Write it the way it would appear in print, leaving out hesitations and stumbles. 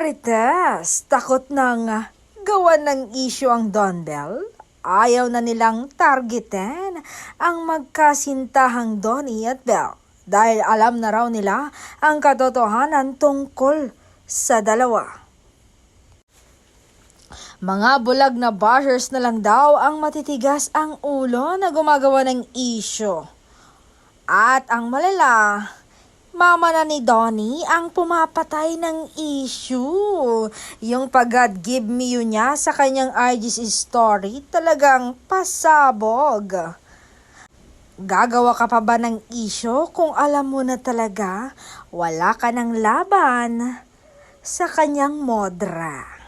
Marites, takot ng gawan ng issue ang Don Bell? Ayaw na nilang targetin ang magkasintahang Donnie at Belle dahil alam na raw nila ang katotohanan tungkol sa dalawa. Mga bulag na bashers na lang daw ang matitigas ang ulo na gumagawa ng issue. At ang malala, mama na ni Donnie ang pumapatay ng issue. Yung pag-God give me you niya sa kanyang IG story talagang pasabog. Gagawa ka pa ba ng issue kung alam mo na talaga wala ka ng laban sa kanyang modra?